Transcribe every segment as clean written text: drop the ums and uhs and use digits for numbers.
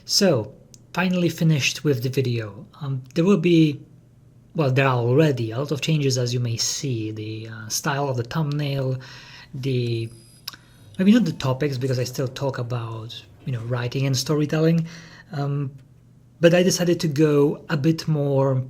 So, finally finished with the video. There will be, well, there are already a lot of changes, as you may see. The style of the thumbnail, maybe not the topics, because I still talk about, writing and storytelling. But I decided to go a bit more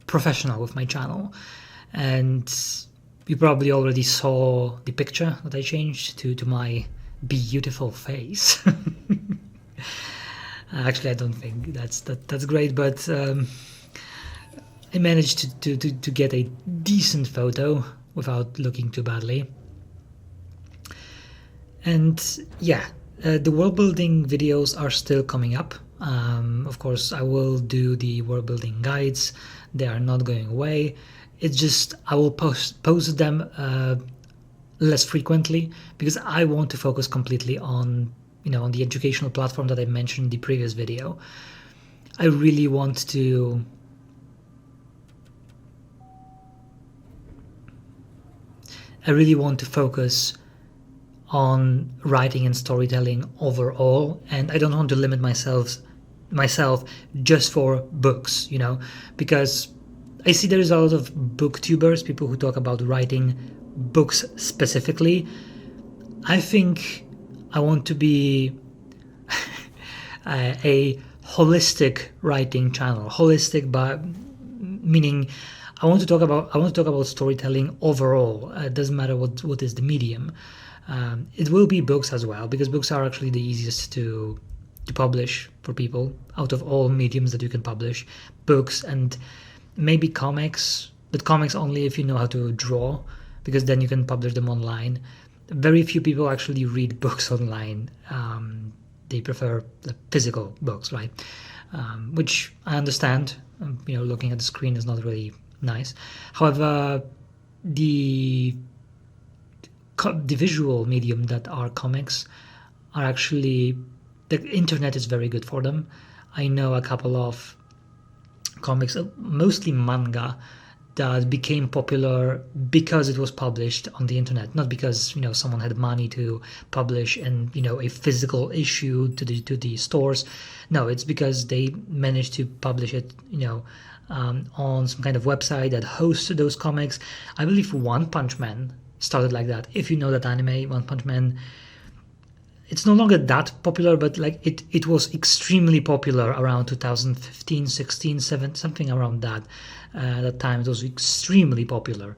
professional with my channel. And you probably already saw the picture that I changed to my beautiful face. Actually, I don't think that's great, but I managed to get a decent photo without looking too badly. And yeah, the world building videos are still coming up. Of course, I will do the world building guides. They are not going away. It's just I will post them less frequently because I want to focus completely on on the educational platform that I mentioned in the previous video. I really want to focus on writing and storytelling overall, and I don't want to limit myself just for books, because I see there is a lot of booktubers, people who talk about writing books specifically. I think I want to be a holistic writing channel. Holistic, but meaning I want to talk about storytelling overall. It doesn't matter what is the medium. It will be books as well, because books are actually the easiest to publish for people out of all mediums that you can publish. Books and maybe comics, but comics only if you know how to draw, because then you can publish them online. Very few people actually read books online. They prefer the physical books, right? Which I understand. Looking at the screen is not really nice. However, the visual medium that are comics are actually, the internet is very good for them. I know a couple of comics, mostly manga, that became popular because it was published on the internet, not because someone had money to publish and a physical issue to the stores. No, it's because they managed to publish it on some kind of website that hosts those comics. I believe One Punch Man started like that. If you know that anime, One Punch Man, it's no longer that popular, but like it was extremely popular around 2015, 16, 17, something around that. That time it was extremely popular,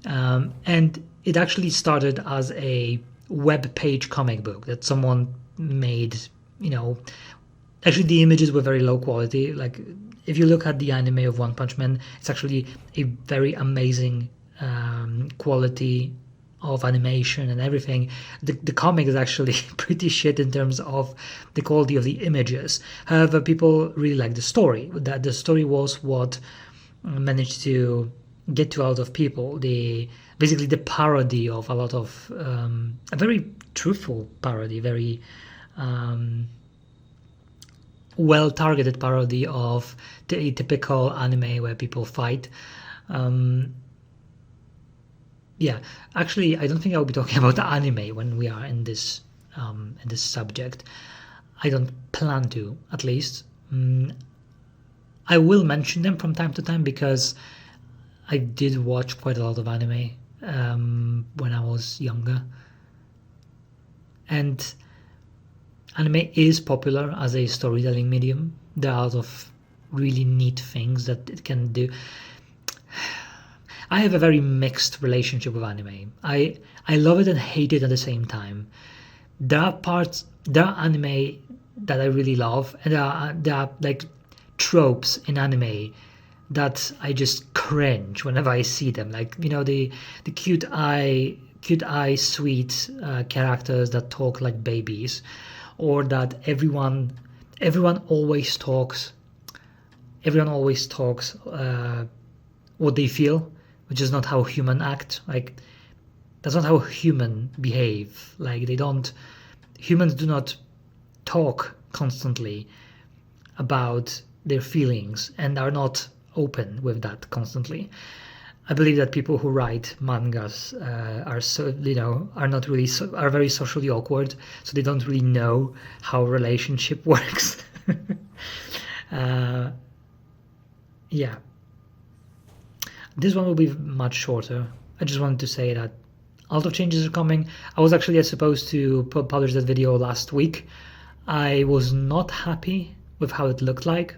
and it actually started as a web page comic book that someone made. Actually the images were very low quality. Like if you look at the anime of One Punch Man, it's actually a very amazing quality of animation and everything. The comic is actually pretty shit in terms of the quality of the images. However, people really like the story. That the story was what managed to get to a lot of people. Basically the parody of a lot of a very truthful parody, very well targeted parody of the typical anime where people fight. Yeah, actually, I don't think I'll be talking about the anime when we are in this subject. I don't plan to, at least. I will mention them from time to time because I did watch quite a lot of anime when I was younger. And anime is popular as a storytelling medium. There are a lot of really neat things that it can do. I have a very mixed relationship with anime. I love it and hate it at the same time. There are anime that I really love, and there are like tropes in anime that I just cringe whenever I see them. Like the cute eye sweet characters that talk like babies, or that everyone always talks what they feel, which is not how human act. Like that's not how human behave. Like humans do not talk constantly about their feelings and are not open with that constantly. I believe that people who write mangas are very socially awkward, so they don't really know how relationship works. Yeah, this one will be much shorter. I just wanted to say that a lot of changes are coming. I was actually supposed to publish that video last week. I was not happy with how it looked like.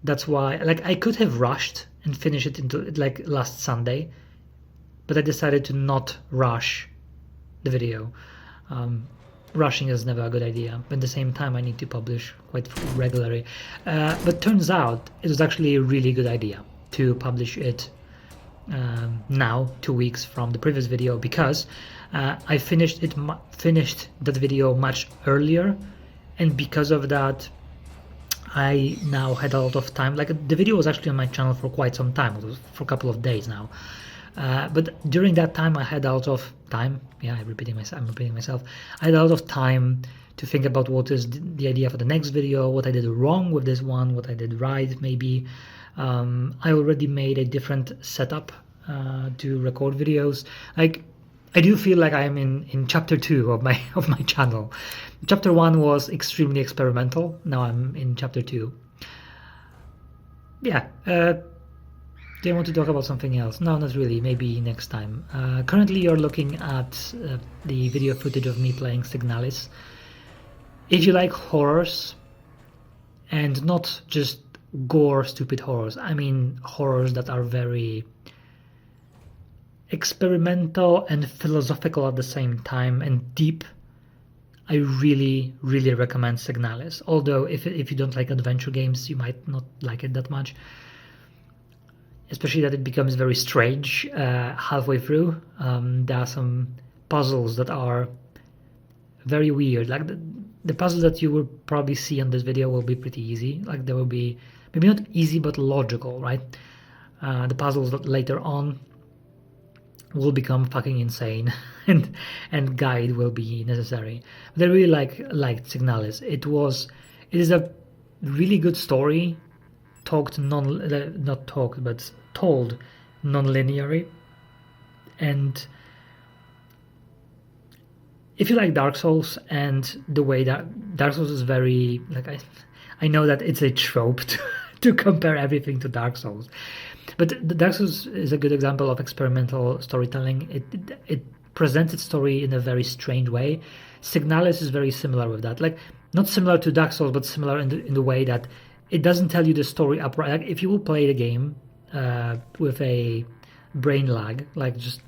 That's why, like, I could have rushed and finished it into like last Sunday, but I decided to not rush the video. Rushing is never a good idea, but at the same time I need to publish quite regularly. But turns out it was actually a really good idea to publish it now, 2 weeks from the previous video, because I finished that video much earlier, and because of that I now had a lot of time. Like, the video was actually on my channel for quite some time. It was for a couple of days now. But during that time I had a lot of time. Yeah, I'm repeating myself. I had a lot of time to think about what is the idea for the next video, what I did wrong with this one, what I did right maybe. I already made a different setup to record videos. Like, I do feel like I'm in chapter 2 of my channel. Chapter 1 was extremely experimental. Now I'm in chapter 2. Yeah. Do you want to talk about something else? No, not really. Maybe next time. Currently you're looking at the video footage of me playing Signalis. If you like horrors, and not just gore, stupid horrors, I mean horrors that are very experimental and philosophical at the same time, and deep, I really, really recommend Signalis. Although if you don't like adventure games, you might not like it that much. Especially that it becomes very strange halfway through. There are some puzzles that are very weird. Like the puzzles that you will probably see on this video will be pretty easy. Like, there will be, maybe not easy, but logical, right? The puzzles that later on will become fucking insane, and guide will be necessary. But I really liked Signalis. It is a really good story, told non-linearly. And if you like Dark Souls, and the way that Dark Souls is very, like, I know that it's a trope to compare everything to Dark Souls, but the Dark Souls is a good example of experimental storytelling. It presents its story in a very strange way. Signalis is very similar with that. Like, not similar to Dark Souls, but similar in the way that it doesn't tell you the story upright. Like, if you will play the game with a brain lag, like just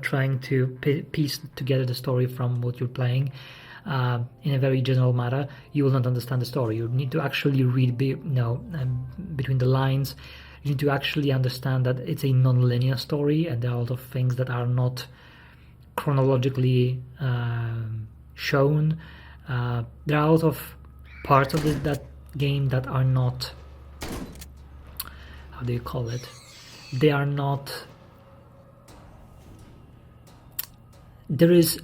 trying to piece together the story from what you're playing in a very general manner, you will not understand the story. You need to actually read between the lines. You need to actually understand that it's a non-linear story, and there are a lot of things that are not chronologically shown. There are a lot of parts of that game that are not, how do you call it? They are not. There is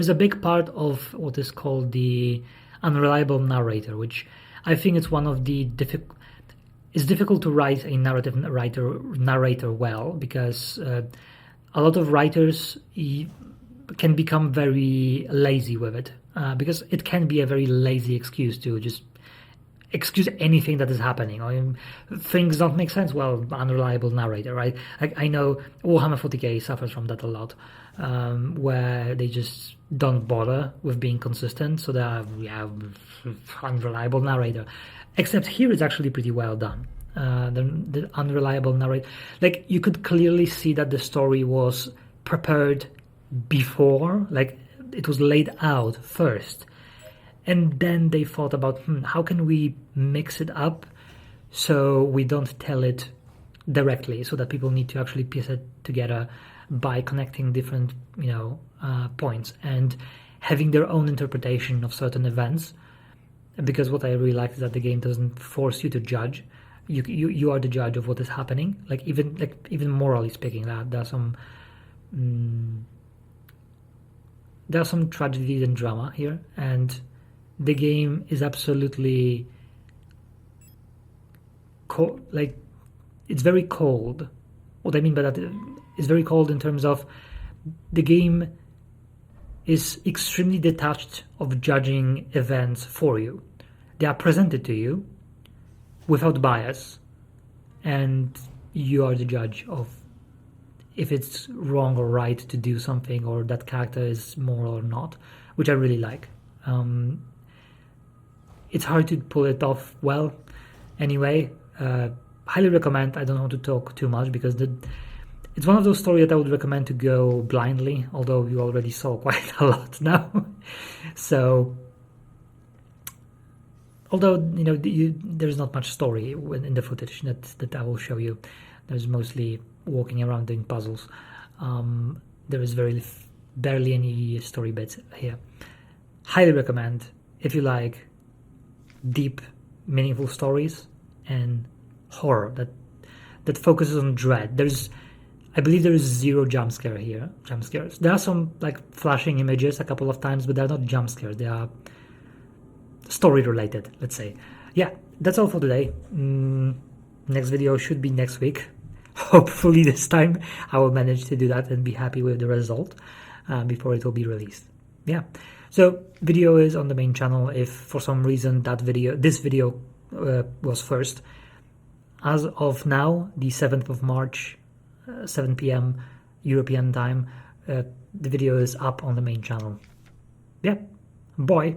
a big part of what is called the unreliable narrator, which I think it's one of the it's difficult to write a narrator well, because a lot of writers can become very lazy with it, because it can be a very lazy excuse to just excuse anything that is happening, or things don't make sense. Well, unreliable narrator, right? Like, I know Warhammer 40k suffers from that a lot, where they just don't bother with being consistent, so they have unreliable narrator. Except here it's actually pretty well done. The unreliable narrator, like, you could clearly see that the story was prepared before, like it was laid out first, and then they thought about how can we mix it up so we don't tell it directly, so that people need to actually piece it together by connecting different points and having their own interpretation of certain events. Because what I really like is that the game doesn't force you to judge. You are the judge of what is happening. Like, even morally speaking, there are some tragedies and drama here, and the game is absolutely cold. Like, it's very cold. What I mean by that is very cold in terms of the game is extremely detached of judging events for you. they are presented to you without bias, and you are the judge of if it's wrong or right to do something, or that character is moral or not, which I really like. It's hard to pull it off well. Anyway, highly recommend. I don't want to talk too much because it's one of those stories that I would recommend to go blindly, although you already saw quite a lot now. So, although, you know, there's not much story in the footage that I will show you. There's mostly walking around doing puzzles. There is barely any story bits here. Highly recommend if you like deep, meaningful stories and horror that focuses on dread. I believe there is zero jump scares. There are some like flashing images a couple of times, but they're not jump scares. They are story related, let's say. Yeah, that's all for today. Next video should be next week. Hopefully this time I will manage to do that and be happy with the result before it will be released. Yeah, so video is on the main channel. If for some reason this video was first, as of now, the 7th of March, 7 p.m. European time, the video is up on the main channel. Yeah, bye.